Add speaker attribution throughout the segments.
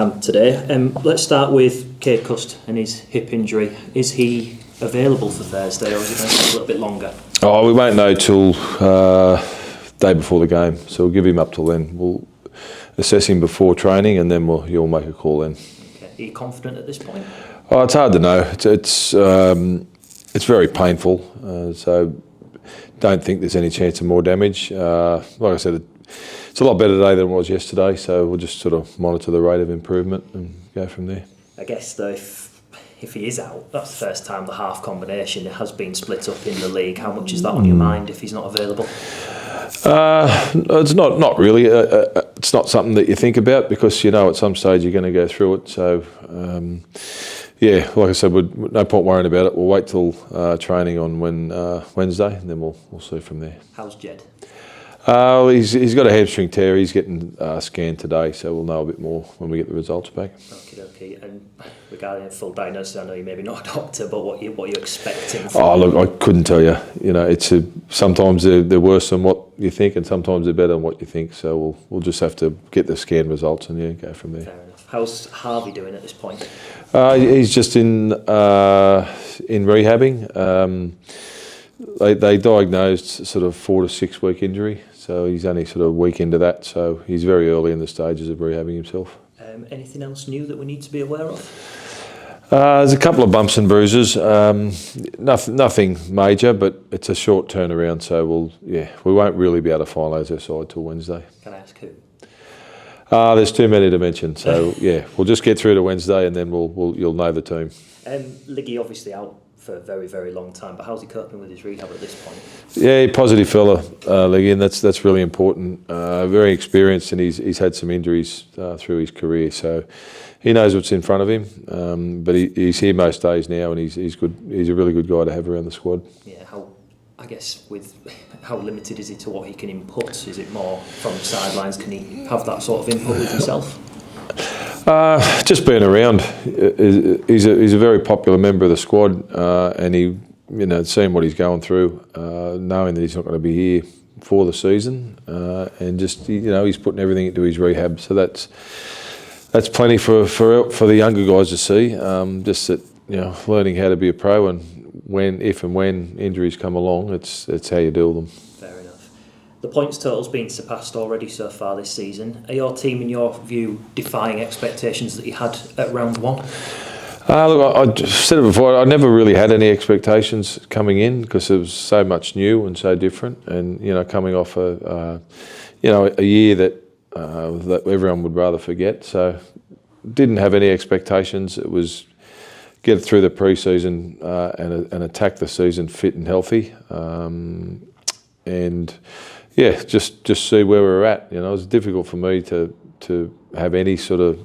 Speaker 1: time today. Let's start with Kate Cust and his hip injury. Is he available for Thursday, or is it going to take a little bit longer?
Speaker 2: Oh, we won't know till day before the game, so we'll give him up till then. We'll assess him before training, and then you'll make a call then.
Speaker 1: Okay. Are you confident at this point?
Speaker 2: Oh, it's hard to know. It's very painful, so don't think there's any chance of more damage. Like I said, it's a lot better today than it was yesterday, so we'll just sort of monitor the rate of improvement and go from there.
Speaker 1: I guess though, if he is out, that's the first time the half combination has been split up in the league. How much is that on your mind if he's not available?
Speaker 2: It's not really. It's not something that you think about, because you know at some stage you're going to go through it. So yeah, like I said, no point worrying about it. We'll wait till training on Wednesday, and then we'll see from there.
Speaker 1: How's Jed?
Speaker 2: He's got a hamstring tear. He's getting scanned today, so we'll know a bit more when we get the results back.
Speaker 1: Okay. And regarding a full diagnosis, I know you're maybe not a doctor, but what you're expecting?
Speaker 2: Oh, look, I couldn't tell you. You know, sometimes they're worse than what you think, and sometimes they're better than what you think. So we'll just have to get the scan results and go from there.
Speaker 1: Fair enough. How's Harvey doing at this point?
Speaker 2: He's just in rehabbing. They diagnosed sort of 4 to 6 week injury, so he's only sort of a week into that. So he's very early in the stages of rehabbing himself.
Speaker 1: Anything else new that we need to be aware of?
Speaker 2: There's a couple of bumps and bruises. Nothing major, but it's a short turnaround. So we won't really be able to finalise our side till Wednesday.
Speaker 1: Can I ask who?
Speaker 2: There's too many to mention. So we'll just get through to Wednesday, and then you'll know the team.
Speaker 1: Liggy obviously out for a very, very long time, but how's he coping with his rehab at this point?
Speaker 2: Yeah, positive fella, Liggy, and that's really important. Very experienced, and he's had some injuries through his career, so he knows what's in front of him. But he's here most days now, and he's good. He's a really good guy to have around the squad.
Speaker 1: Yeah, how limited is he to what he can input? Is it more from the sidelines? Can he have that sort of input with himself?
Speaker 2: Just being around. He's a very popular member of the squad, and seeing what he's going through, knowing that he's not going to be here for the season, and just he's putting everything into his rehab. So that's plenty for the younger guys to see. Just that learning how to be a pro, and if and when injuries come along, it's how you deal with them.
Speaker 1: Fair enough. The points total's been surpassed already so far this season. Are your team, in your view, defying expectations that you had at round one?
Speaker 2: Look, I said it before, I never really had any expectations coming in, because it was so much new and so different, and coming off a year that everyone would rather forget. So didn't have any expectations. It was get through the pre-season and attack the season fit and healthy, and just see where we're at. It was difficult for me to have any sort of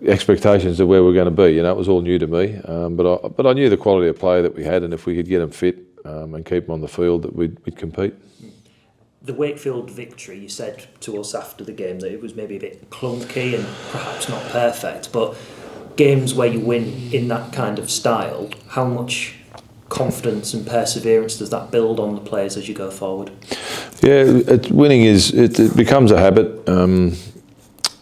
Speaker 2: expectations of where we're going to be. It was all new to me, but I knew the quality of player that we had, and if we could get them fit and keep them on the field, that we'd compete.
Speaker 1: The Wakefield victory, you said to us after the game that it was maybe a bit clunky and perhaps not perfect, but games where you win in that kind of style, how much confidence and perseverance does that build on the players as you go forward? Yeah,
Speaker 2: winning it becomes a habit, and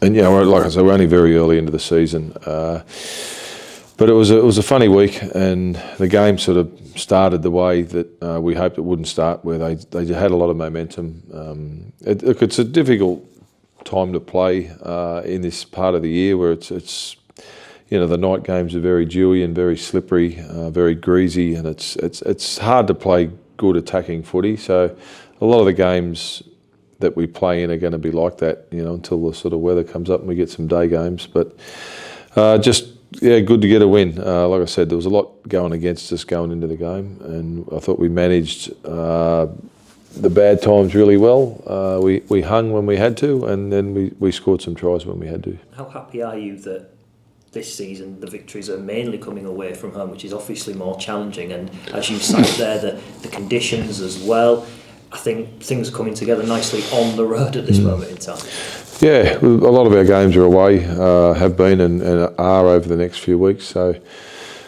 Speaker 2: like I said, we're only very early into the season, but it was a funny week, and the game sort of started the way that we hoped it wouldn't start, where they had a lot of momentum. It's a difficult time to play in this part of the year, where it's the night games are very dewy and very slippery, very greasy, and it's hard to play good attacking footy. So a lot of the games that we play in are going to be like that, until the sort of weather comes up and we get some day games. But good to get a win. Like I said, there was a lot going against us going into the game, and I thought we managed the bad times really well. We hung when we had to, and then we scored some tries when we had to.
Speaker 1: How happy are you that this season the victories are mainly coming away from home, which is obviously more challenging, and as you said there, the conditions as well? I think things are coming together nicely on the road at this moment in time.
Speaker 2: Yeah, a lot of our games are away, have been and are over the next few weeks. So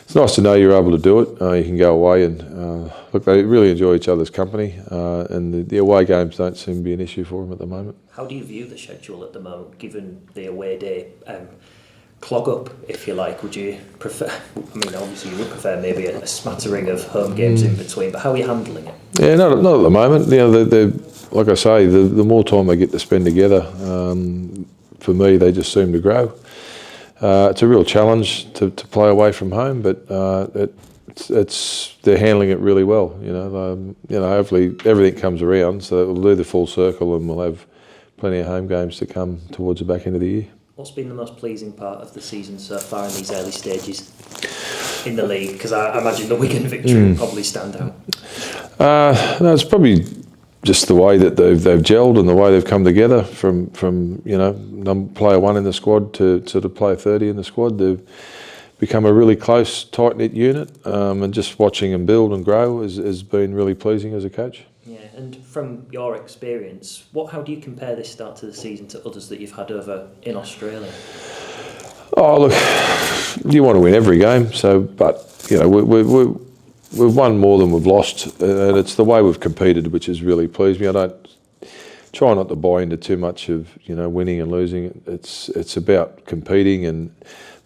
Speaker 2: it's nice to know you're able to do it. You can go away and look. They really enjoy each other's company, and the away games don't seem to be an issue for them at the moment.
Speaker 1: How do you view the schedule at the moment, given the away day clog up, if you like? Would you prefer? I mean, obviously you would prefer maybe a smattering of home games in between, but how are you handling it?
Speaker 2: Yeah, not at the moment. You know, like I say, the more time they get to spend together, for me, they just seem to grow. It's a real challenge to play away from home, but they're handling it really well. You know, hopefully everything comes around, so we'll do the full circle, and we'll have plenty of home games to come towards the back end of the year.
Speaker 1: What's been the most pleasing part of the season so far in these early stages in the league? Because I imagine the Wigan victory would probably stand out.
Speaker 2: No, it's probably just the way that they've gelled and the way they've come together from you know, player 1 in the squad to sort of player 30 in the squad. They've become a really close, tight-knit unit, and just watching them build and grow has been really pleasing as a coach.
Speaker 1: Yeah, and from your experience, how do you compare this start to the season to others that you've had over in Australia?
Speaker 2: Oh, look, you want to win every game, but you know, we've won more than we've lost, and it's the way we've competed which has really pleased me. I don't try not to buy into too much of, you know, winning and losing. It's about competing and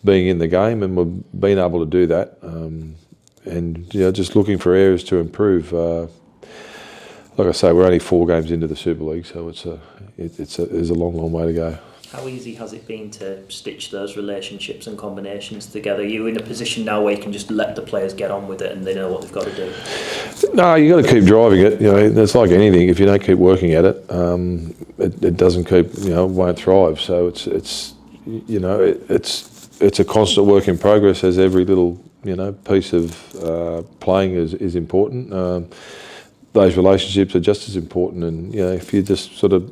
Speaker 2: being in the game, and we've been able to do that, and you know, just looking for areas to improve. Like I say, we're only 4 games into the Super League, so there's a long way to go.
Speaker 1: How easy has it been to stitch those relationships and combinations together? Are you in a position now where you can just let the players get on with it and they know what they've got to do?
Speaker 2: No, you got to keep driving it. You know, it's like anything. If you don't keep working at it, it doesn't keep. You know, won't thrive. So it's you know, it's a constant work in progress. As every little, you know, piece of playing is important. Those relationships are just as important, and you know, if you just sort of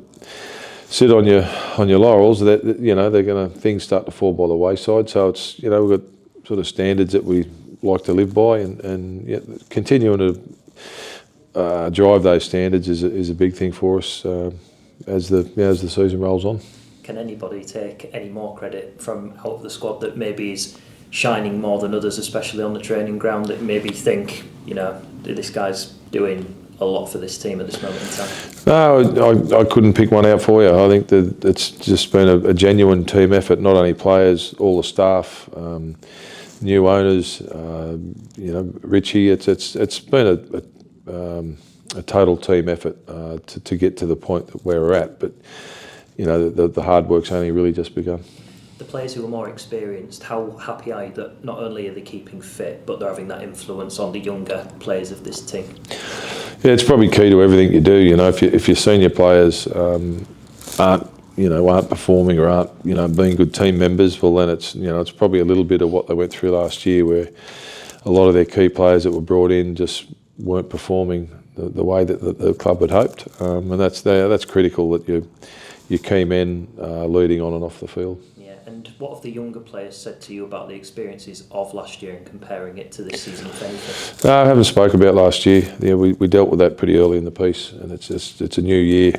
Speaker 2: sit on your laurels, that you know, things start to fall by the wayside. So it's, you know, we've got sort of standards that we like to live by, and yeah, continuing to drive those standards is a big thing for us as the season rolls on.
Speaker 1: Can anybody take any more credit from out of the squad that maybe is shining more than others, especially on the training ground, that maybe think, you know, this guy's doing a lot for this team at this moment in time?
Speaker 2: No, I couldn't pick one out for you. I think that it's just been a genuine team effort, not only players, all the staff, new owners, you know, Richie. It's been a total team effort to get to the point that where we're at. But you know, the hard work's only really just begun.
Speaker 1: The players who are more experienced, how happy are you that not only are they keeping fit, but they're having that influence on the younger players of this team?
Speaker 2: Yeah, it's probably key to everything you do. You know, if your senior players aren't performing or aren't, you know, being good team members, well then it's probably a little bit of what they went through last year, where a lot of their key players that were brought in just weren't performing the way that the club had hoped, and that's critical, that your key men leading on and off the field.
Speaker 1: And what have the younger players said to you about the experiences of last year and comparing it to this season, if anything? No,
Speaker 2: I haven't spoke about last year. Yeah, we dealt with that pretty early in the piece, and it's a new year,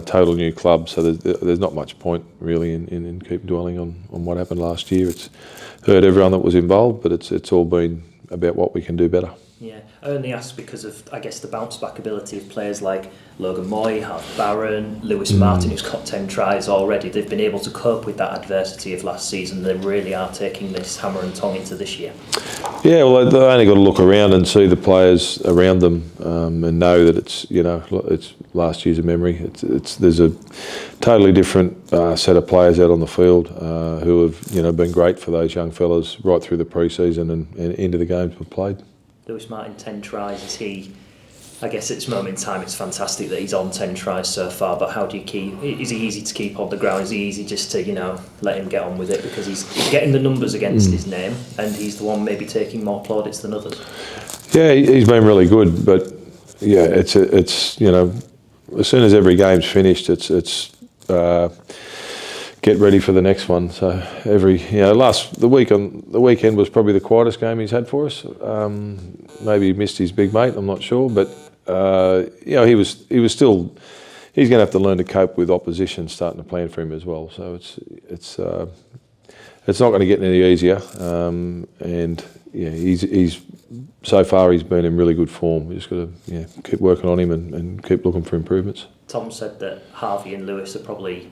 Speaker 2: total new club, so there's not much point really in keep dwelling on what happened last year. It's hurt everyone that was involved, but it's all been about what we can do better.
Speaker 1: Yeah, I only ask because of, I guess, the bounce back ability of players like Logan Moy, Harv Barron, Lewis Martin, who's got 10 tries already. They've been able to cope with that adversity of last season. They really are taking this hammer and tongue into this year. Yeah,
Speaker 2: well, they've only got to look around and see the players around them, and know that it's last year's a memory. There's a totally different set of players out on the field who have been great for those young fellas right through the pre-season and into the games we've played.
Speaker 1: Lewis Martin, 10 tries. I guess at this moment in time it's fantastic that he's on 10 tries so far, but how do you is he easy to keep on the ground? Is he easy just to, let him get on with it, because he's getting the numbers against his name, and he's the one maybe taking more plaudits than others?
Speaker 2: Yeah, he's been really good, but yeah, it's as soon as every game's finished, it's get ready for the next one. So the weekend was probably the quietest game he's had for us. Maybe he missed his big mate, I'm not sure, but he was still. He's going to have to learn to cope with opposition starting to plan for him as well. So it's not going to get any easier. And he's so far he's been in really good form. We just got to keep working on him and keep looking for improvements.
Speaker 1: Tom said that Harvey and Lewis are probably,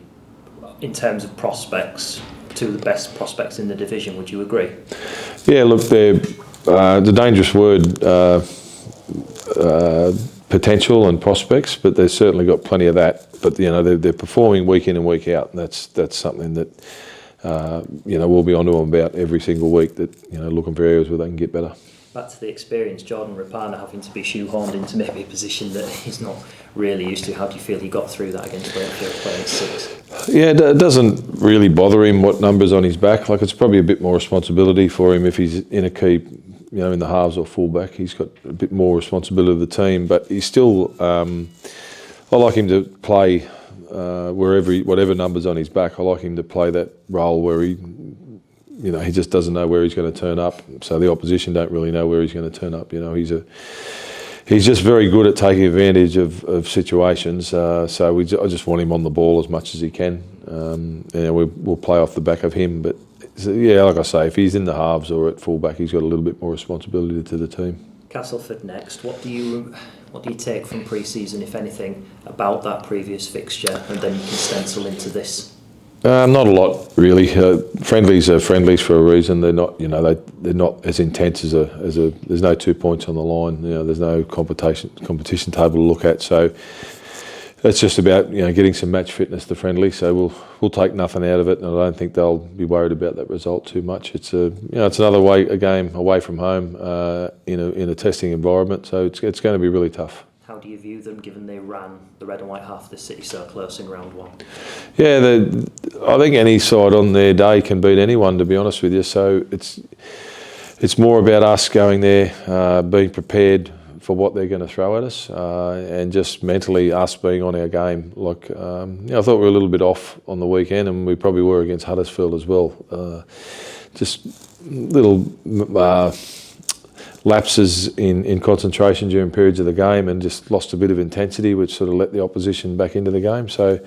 Speaker 1: in terms of prospects, two of the best prospects in the division. Would you agree? Yeah,
Speaker 2: look, they're the dangerous word, potential and prospects, but they've certainly got plenty of that. But they're performing week in and week out, and that's something that we'll be onto them about every single week. That looking for areas where they can get better.
Speaker 1: Back to the experience, Jordan Rapana having to be shoehorned into maybe a position that he's not really used to. How do you feel he got through that against Wakefield playing 6?
Speaker 2: Yeah, it doesn't really bother him what number's on his back. Like, it's probably a bit more responsibility for him if he's in a key, in the halves or fullback. He's got a bit more responsibility of the team, but he's still. I like him to play whatever number's on his back. I like him to play that role where he just doesn't know where he's going to turn up. So the opposition don't really know where he's going to turn up. He's just very good at taking advantage of situations. So I just want him on the ball as much as he can. We'll play off the back of him. But like I say, if he's in the halves or at fullback, he's got a little bit more responsibility to the team.
Speaker 1: Castleford next. What do you take from pre-season, if anything, about that previous fixture, and then you can stencil into this?
Speaker 2: Not a lot, really. Friendlies are friendlies for a reason. They're not, they're not as intense as a. There's no 2 points on the line. There's no competition table to look at. So it's just about getting some match fitness to friendly. So we'll take nothing out of it, and I don't think they'll be worried about that result too much. It's it's another game away from home in a testing environment. So it's going to be really tough.
Speaker 1: How do you view them, given they ran the red and white half of the city so close in round 1?
Speaker 2: Yeah, I think any side on their day can beat anyone, to be honest with you. So it's more about us going there, being prepared for what they're going to throw at us, and just mentally us being on our game. Like, I thought we were a little bit off on the weekend, and we probably were against Huddersfield as well. Just little lapses in concentration during periods of the game, and just lost a bit of intensity, which sort of let the opposition back into the game. So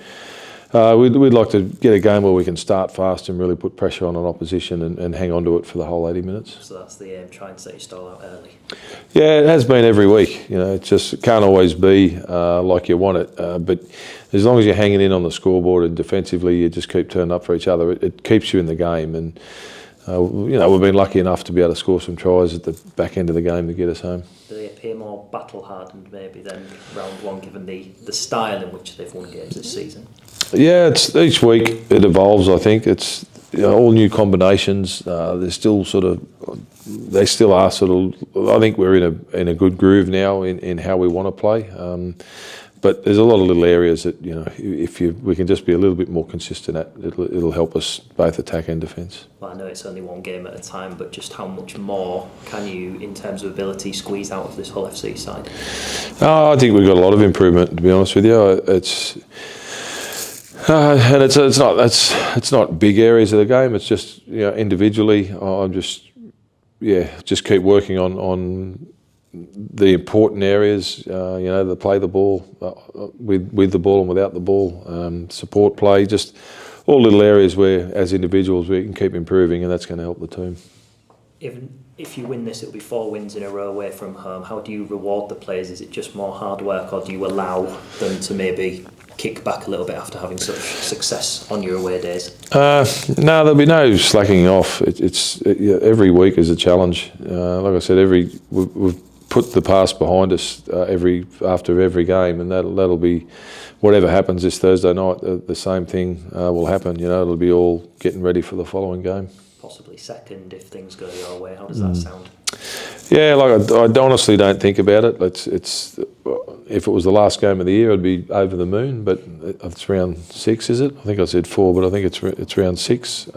Speaker 2: we'd like to get a game where we can start fast and really put pressure on an opposition and hang on to it for the whole 80 minutes.
Speaker 1: So that's the aim, try and set your stall out early.
Speaker 2: Yeah, it has been every week. It can't always be like you want it. But as long as you're hanging in on the scoreboard and defensively you just keep turning up for each other, it keeps you in the game. And we've been lucky enough to be able to score some tries at the back end of the game to get us home.
Speaker 1: Do they appear more battle-hardened maybe than round 1, given the style in which they've won games this season?
Speaker 2: Yeah, it's each week it evolves. I think it's all new combinations. They still are sort of. I think we're in a good groove now in how we want to play. But there's a lot of little areas that we can just be a little bit more consistent at, it'll help us both attack and defence.
Speaker 1: Well, I know it's only one game at a time, but just how much more can you, in terms of ability, squeeze out of this Hull FC side?
Speaker 2: I think we've got a lot of improvement, to be honest with you. And it's not big areas of the game. It's just individually, I'm just keep working on the important areas, to play the ball with the ball and without the ball, support play, just all little areas where, as individuals, we can keep improving, and that's going to help the team.
Speaker 1: Even if you win this, it'll be 4 wins in a row away from home. How do you reward the players? Is it just more hard work, or do you allow them to maybe kick back a little bit after having such success on your away days? No,
Speaker 2: there'll be no slacking off. Every week is a challenge. Like I said, we've put the past behind us after every game, and that'll be whatever happens this Thursday night. The same thing will happen. It'll be all getting ready for the following game.
Speaker 1: Possibly second if things go your way. How does that sound?
Speaker 2: Yeah, I honestly don't think about it. It's if it was the last game of the year, I'd be over the moon. But it's round 6, is it? I think I said 4, but I think it's round 6.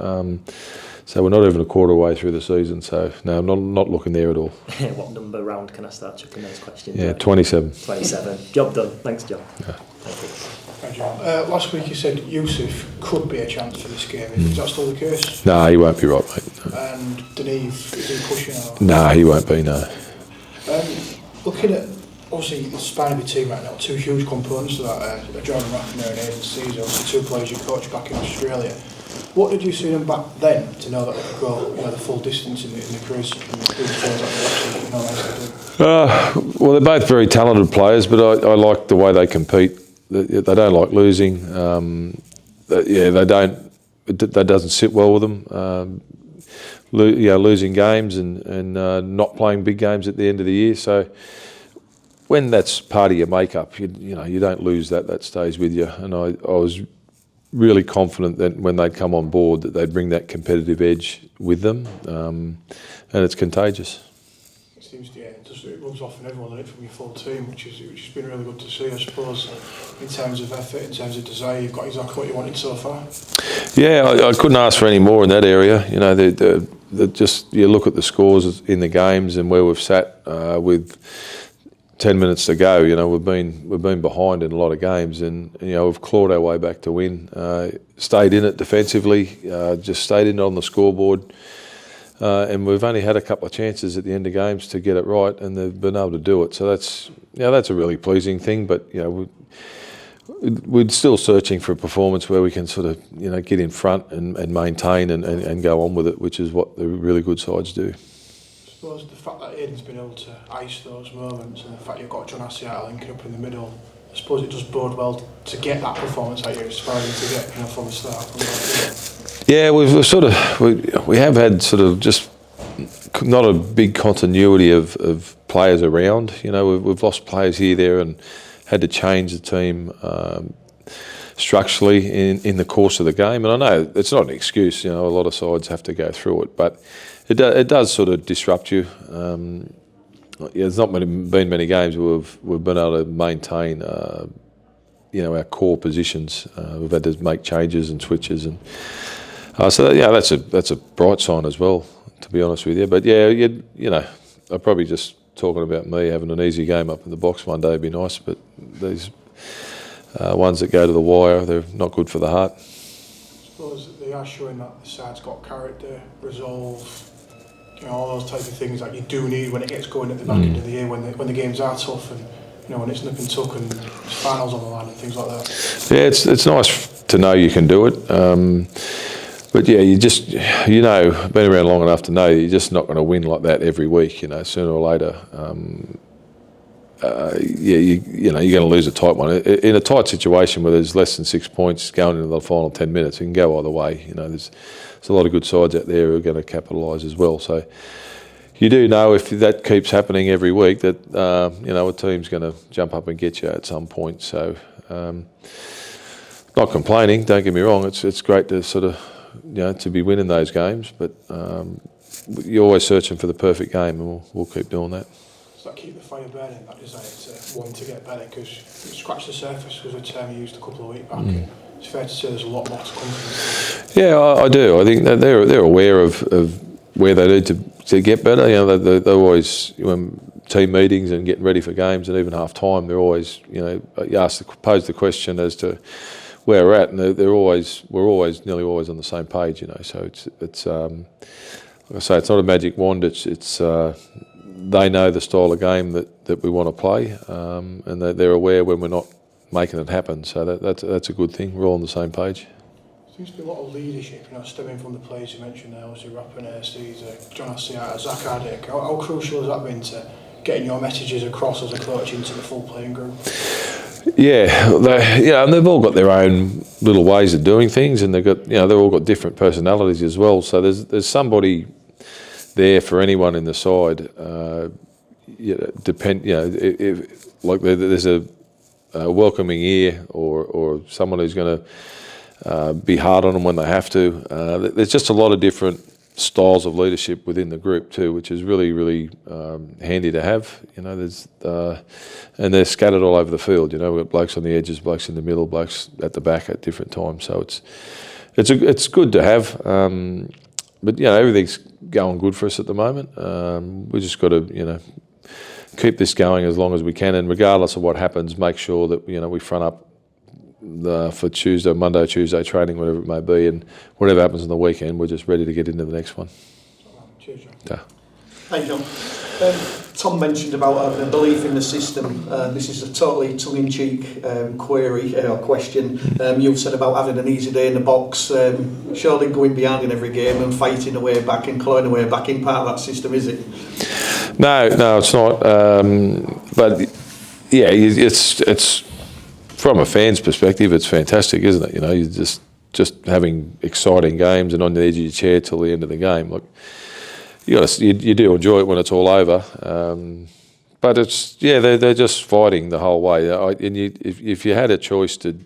Speaker 2: So we're not even a quarter way through the season. So no, I'm not looking there at all.
Speaker 1: What number round can I start chucking those questions?
Speaker 2: Yeah, 27.
Speaker 1: 27. Job done. Thanks, John.
Speaker 2: Yeah.
Speaker 1: Thank you.
Speaker 3: Right, John. Last week you said Yusuf could be a chance for this game. Is that still the case?
Speaker 2: No, he won't be right, mate. No.
Speaker 3: And Deneve, is he pushing?
Speaker 2: No, he won't be, no.
Speaker 3: Looking at, obviously, the span of your team right now, 2 huge components to that. Jordan Rapana and Aidan Caesar, obviously 2 players you coached back in Australia. What did you see them back then to know that they could go the full distance in the crease and do things like that?
Speaker 2: Well, they're both very talented players, but I like the way they compete. They don't like losing. They don't. That doesn't sit well with them. Losing games and not playing big games at the end of the year. So when that's part of your makeup, you don't lose that. That stays with you. And I was really confident that when they'd come on board, that they'd bring that competitive edge with them, and it's contagious.
Speaker 3: It seems it rubs off on everyone from your full team, which has been really good to see, I suppose. In terms of effort, in terms of desire, you've got exactly what you wanted so far.
Speaker 2: Yeah, I couldn't ask for any more in that area. Just you look at the scores in the games and where we've sat with 10 minutes to go. We've been behind in a lot of games, and we've clawed our way back to win. Stayed in it defensively, just stayed in it on the scoreboard, and we've only had a couple of chances at the end of games to get it right, and they've been able to do it. So that's a really pleasing thing. But we're still searching for a performance where we can sort of get in front and maintain and go on with it, which is what the really good sides do.
Speaker 3: I suppose the fact that Aidan's been able to ice those moments, and the fact you've got John Asiata linking up in the middle, I suppose it does bode well to get that performance that you're aspiring to get from the start.
Speaker 2: Yeah, we have had sort of just not a big continuity of players around. We've lost players here, there, and had to change the team structurally in the course of the game. And I know it's not an excuse. A lot of sides have to go through it, but it does sort of disrupt you. There's not been many games where we've been able to maintain our core positions. We've had to make changes and switches, and that's a bright sign as well, to be honest with you. But I'm probably just talking about me having an easy game up in the box one day would be nice, but these ones that go to the wire, they're not good for the heart.
Speaker 3: I suppose they are showing that the side's got character, resolve, all those type of things that you do need when it gets going at the back end of the year, when the games are tough, and when it's nip and tuck and finals on the line and things like that.
Speaker 2: Yeah, it's nice to know you can do it. But yeah, been around long enough to know you're just not going to win like that every week. Sooner or later, you're going to lose a tight one. In a tight situation where there's less than 6 points going into the final 10 minutes, it can go either way. There's a lot of good sides out there who are going to capitalise as well. So you do know if that keeps happening every week that a team's going to jump up and get you at some point. So not complaining. Don't get me wrong. It's great to sort of to be winning those games, but you're always searching for the perfect game, and we'll keep doing that.
Speaker 3: Does that keep the fire burning, that desire to want to get better? Because scratch the surface was a term you used a couple of weeks back. It's fair to say there's a lot more to come from. Yeah,
Speaker 2: I do. I think that they're aware of where they need to get better. They're always team meetings and getting ready for games, and even half time, they're always pose the question as to where we're at, and we're nearly always on the same page. So it's like I say, it's not a magic wand. It's they know the style of game that we want to play, and they're aware when we're not making it happen. So that's a good thing. We're all on the same page.
Speaker 3: Seems to be a lot of leadership, stemming from the players you mentioned there, obviously Rapin, Caesar, John Asiata, Zach Hardick. How crucial has that been to getting your messages across as a coach into the full playing group?
Speaker 2: Yeah, and they've all got their own little ways of doing things, and they've all got different personalities as well. So there's somebody there for anyone in the side. There's a welcoming ear or someone who's going to be hard on them when they have to. There's just a lot of different styles of leadership within the group too, which is really, really handy to have. And they're scattered all over the field. We've got blokes on the edges, blokes in the middle, blokes at the back at different times. So it's good to have. But everything's going good for us at the moment. We just got to keep this going as long as we can, and regardless of what happens, make sure that we front up for Monday, Tuesday training, whatever it may be, and whatever happens on the weekend, we're just ready to get into the next one.
Speaker 3: Cheers, John.
Speaker 2: Yeah.
Speaker 4: Hi, John. Tom mentioned about having a belief in the system. This is a totally tongue-in-cheek query or question. You've said about having an easy day in the box. Surely going behind in every game and fighting away back and clawing away back in part of that system, is it?
Speaker 2: No, it's not. But yeah, it's from a fan's perspective, it's fantastic, isn't it? You know, you just having exciting games and on the edge of your chair till the end of the game. Look, you do enjoy it when it's all over, but they're just fighting the whole way. And if you had a choice to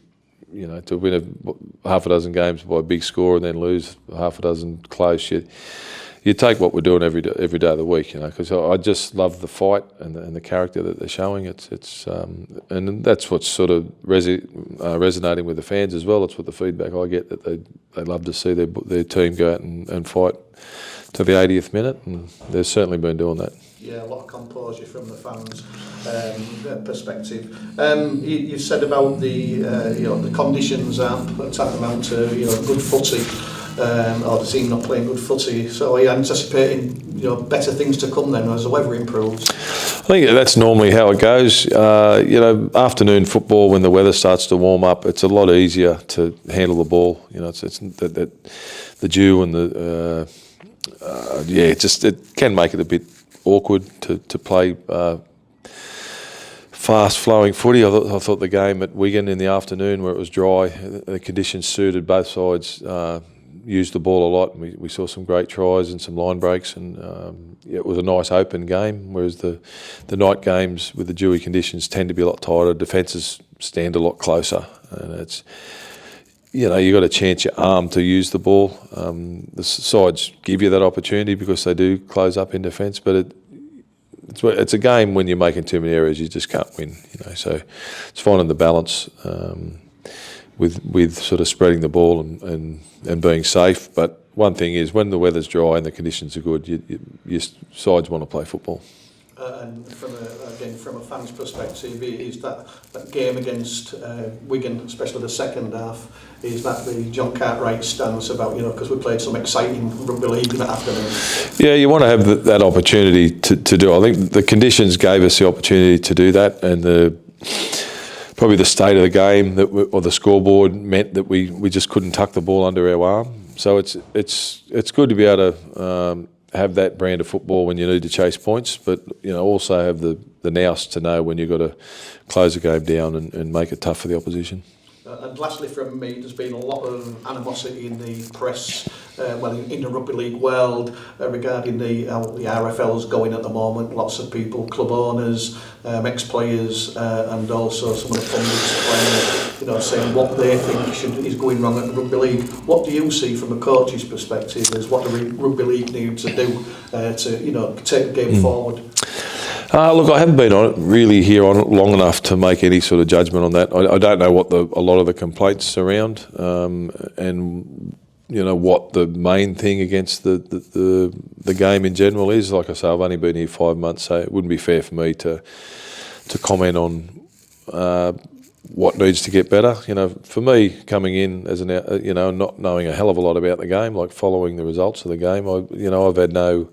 Speaker 2: win half a dozen games by a big score and then lose half a dozen close, you take what we're doing every day of the week. You know, because I just love the fight and the character that they're showing. And that's what's sort of resonating with the fans as well. It's what the feedback I get, that they love to see their team go out and fight to the 80th minute, and they've certainly been doing that.
Speaker 4: Yeah, a lot of composure from the fans' perspective. You said about the conditions aren't tantamount to good footy, or the team not playing good footy. So are you anticipating better things to come then as the weather improves?
Speaker 2: I think that's normally how it goes. Afternoon football, when the weather starts to warm up, it's a lot easier to handle the ball. It's that the dew and the it can make it a bit awkward to play fast-flowing footy. I thought the game at Wigan in the afternoon, where it was dry, the conditions suited both sides. Used the ball a lot, and we saw some great tries and some line breaks, and it was a nice open game. Whereas the night games with the dewy conditions tend to be a lot tighter. Defences stand a lot closer, and it's. You got to chance your arm to use the ball. The sides give you that opportunity because they do close up in defence, but it's a game when you're making too many errors, you just can't win. So it's finding the balance with sort of spreading the ball and being safe. But one thing is, when the weather's dry and the conditions are good, your sides want to play football.
Speaker 4: And from a fan's perspective, is that game against Wigan, especially the second half, is that the John Cartwright stance about, because we played some exciting rugby league in that afternoon? Yeah,
Speaker 2: you want to have that opportunity to do. I think the conditions gave us the opportunity to do that, and probably the state of the game or the scoreboard meant that we just couldn't tuck the ball under our arm. So it's good to be able to have that brand of football when you need to chase points, but also have the nous to know when you've got to close the game down and make it tough for the opposition.
Speaker 4: And lastly from me, there's been a lot of animosity in the press, in the rugby league world, regarding how the RFL's going at the moment. Lots of people, club owners, ex-players, and also some of the pundits saying what they think is going wrong at the rugby league. What do you see from a coach's perspective as what the rugby league needs to do to take the game forward?
Speaker 2: Look, I haven't been here on it long enough to make any sort of judgment on that. I don't know what a lot of the complaints around, and what the main thing against the game in general is. Like I say, I've only been here 5 months, so it wouldn't be fair for me to comment on what needs to get better. For me, coming in as not knowing a hell of a lot about the game, like following the results of the game, I've had no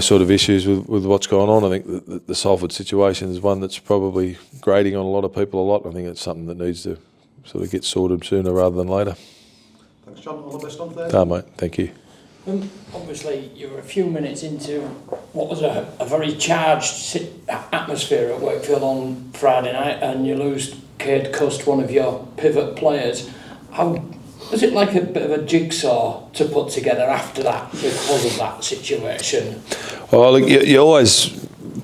Speaker 2: sort of issues with what's going on. I think the Salford situation is one that's probably grating on a lot of people a lot. I think it's something that needs to sort of get sorted sooner rather than later.
Speaker 4: Thanks, John. All the best on Thursday.
Speaker 2: Mate. Thank you.
Speaker 5: Obviously, you were a few minutes into what was a very charged atmosphere at Wakefield on Friday night, and you lose Cade Cust, one of your pivot players. Was it like a bit of a jigsaw to put together after that because of that situation?
Speaker 2: Well, you always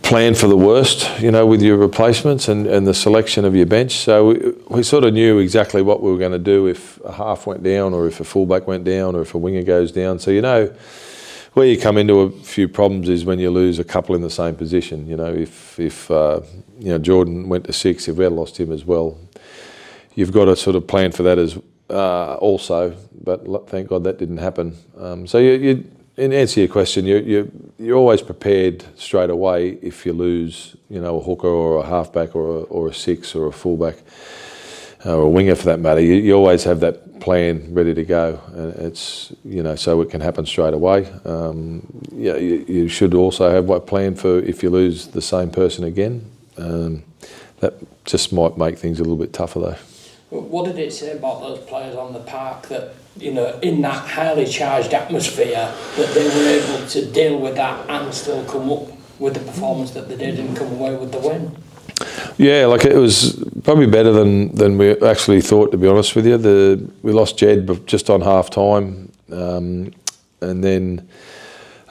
Speaker 2: plan for the worst, with your replacements and the selection of your bench. So we sort of knew exactly what we were going to do if a half went down, or if a fullback went down, or if a winger goes down. So where you come into a few problems is when you lose a couple in the same position. If Jordan went to 6, if we had lost him as well, you've got to sort of plan for that as also, but thank God that didn't happen. So in answer to your question, you're always prepared straight away if you lose, a hooker or a halfback or a 6 or a fullback. or a winger for that matter, you always have that plan ready to go. And it's, so it can happen straight away. You should also have a plan for if you lose the same person again. That just might make things a little bit tougher though.
Speaker 5: What did it say about those players on the park that, in that highly charged atmosphere, that they were able to deal with that and still come up with the performance that they did and come away with the win?
Speaker 2: Yeah, like it was probably better than we actually thought, to be honest with you. We lost Jed just on half time, and then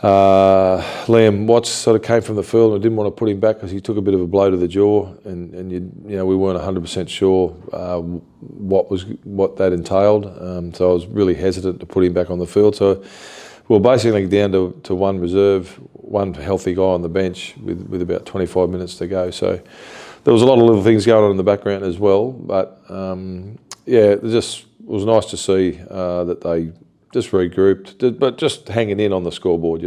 Speaker 2: Liam Watts sort of came from the field, and I didn't want to put him back because he took a bit of a blow to the jaw, and we weren't 100% sure what that entailed. So I was really hesitant to put him back on the field. So we were basically down to one reserve, one healthy guy on the bench with about 25 minutes to go. So there was a lot of little things going on in the background as well. But it was nice to see that they just regrouped, but just hanging in on the scoreboard.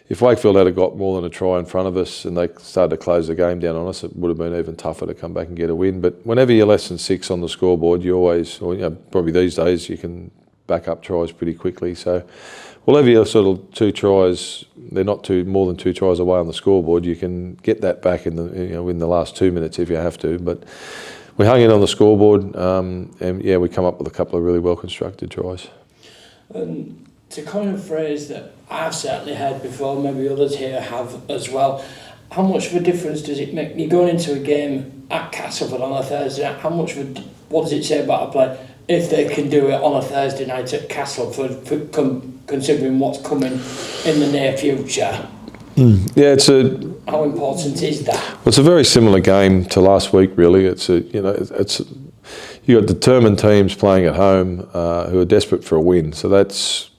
Speaker 2: If Wakefield had got more than a try in front of us and they started to close the game down on us, it would have been even tougher to come back and get a win. But whenever you're less than 6 on the scoreboard, you always, probably these days, you can back up tries pretty quickly. So whenever you're sort of 2 tries, they're not more than 2 tries away on the scoreboard, you can get that back in the last 2 minutes if you have to. But we hung in on the scoreboard, and we come up with a couple of really well constructed tries.
Speaker 5: And to coin a phrase that I've certainly heard before, maybe others here have as well, how much of a difference does it make? You're going into a game at Castleford on a Thursday night, what does it say about a player if they can do it on a Thursday night at Castleford, considering what's coming in the near future?
Speaker 2: Yeah,
Speaker 5: how important is that?
Speaker 2: Well, it's a very similar game to last week, really. You got determined teams playing at home who are desperate for a win. So that's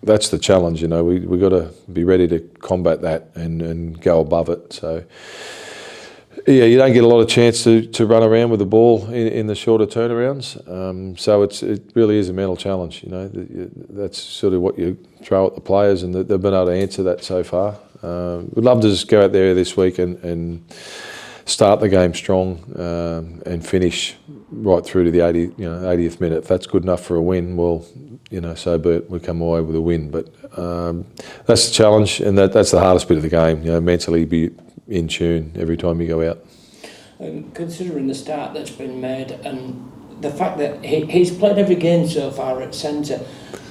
Speaker 2: the challenge. We got to be ready to combat that and go above it. So you don't get a lot of chance to run around with the ball in the shorter turnarounds. So it really is a mental challenge. That's sort of what you throw at the players, and they've been able to answer that so far. We'd love to just go out there this week and start the game strong and finish right through to the 80th minute. If that's good enough for a win, well, so be it. We come away with a win. But that's the challenge, and that's the hardest bit of the game. Mentally be in tune every time you go out.
Speaker 5: And considering the start that's been made and the fact that he's played every game so far at centre,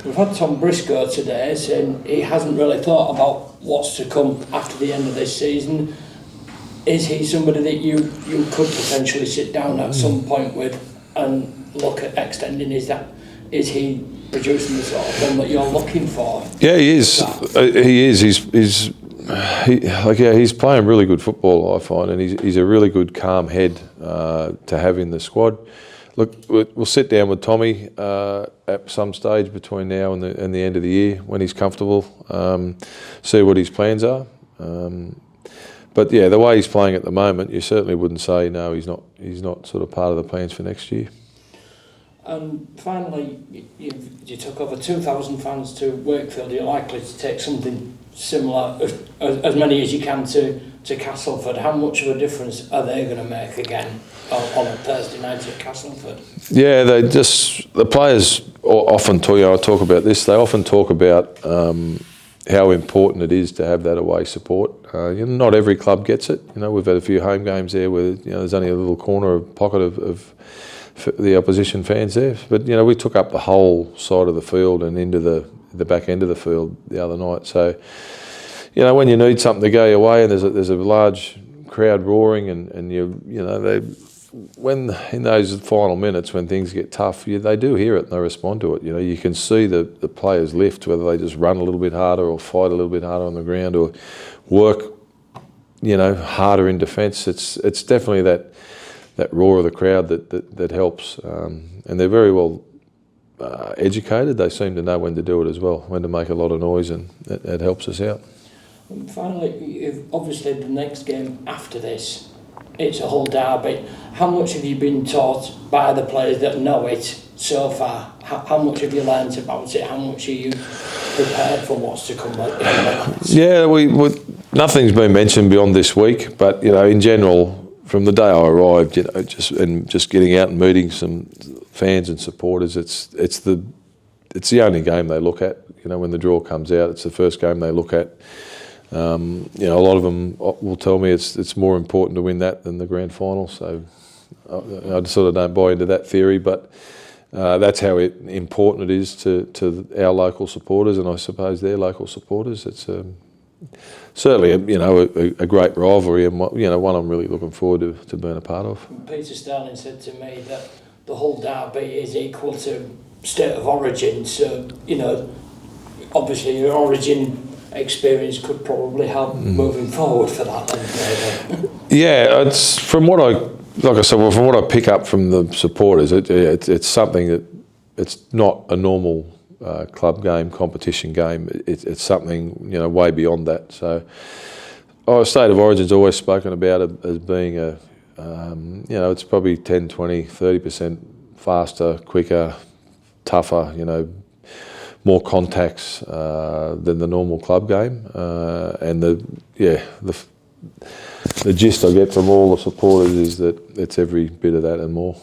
Speaker 5: we've had Tom Briscoe today saying he hasn't really thought about what's to come after the end of this season. Is he somebody that you could potentially sit down at some point with and look at extending? Is he producing the sort of form that you're looking for?
Speaker 2: Yeah, he is. He is. He's playing really good football, I find, and he's a really good, calm head to have in the squad. Look, we'll sit down with Tommy at some stage between now and the end of the year when he's comfortable, see what his plans are. But yeah, the way he's playing at the moment, you certainly wouldn't say no. He's not sort of part of the plans for next year.
Speaker 5: And finally, you took over 2,000 fans to Wakefield. You're likely to take something similar, as many as you can, to Castleford. How much of a difference are they going to make again on a Thursday night at Castleford? Yeah,
Speaker 2: the players often talk. I talk about this. They often talk about how important it is to have that away support. Not every club gets it. We've had a few home games there where there's only a little corner of pocket of the opposition fans there. But we took up the whole side of the field and into the back end of the field the other night. So when you need something to go your way and there's a large crowd roaring and when in those final minutes when things get tough, they do hear it and they respond to it. You can see the players lift, whether they just run a little bit harder or fight a little bit harder on the ground or work harder in defence. It's definitely that roar of the crowd that helps, and they're very well educated. They seem to know when to do it as well, when to make a lot of noise, and it helps us out.
Speaker 5: And finally, obviously the next game after this, it's a whole derby. How much have you been taught by the players that know it so far? How much have you learned about it? How much are you prepared for what's to come?
Speaker 2: Yeah, nothing's been mentioned beyond this week, but in general, from the day I arrived, you know, just getting out and meeting some fans and supporters, it's the only game they look at. You know, when the draw comes out, it's the first game they look at. You know, a lot of them will tell me it's more important to win that than the grand final. So I sort of don't buy into that theory, but that's how important it is to our local supporters, and I suppose their local supporters. It's certainly a great rivalry, and one I'm really looking forward to being a part of.
Speaker 5: Peter Sterling said to me that the whole derby is equal to state of origin, so obviously your origin experience could probably help moving forward for that then.
Speaker 2: Yeah, it's from what I pick up from the supporters, it's something that it's not a normal club game, competition game. It's something way beyond that. So, State of Origin's always spoken about it as being it's probably 10, 20, 30% faster, quicker, tougher. More contacts than the normal club game, and the gist I get from all the supporters is that it's every bit of that and more.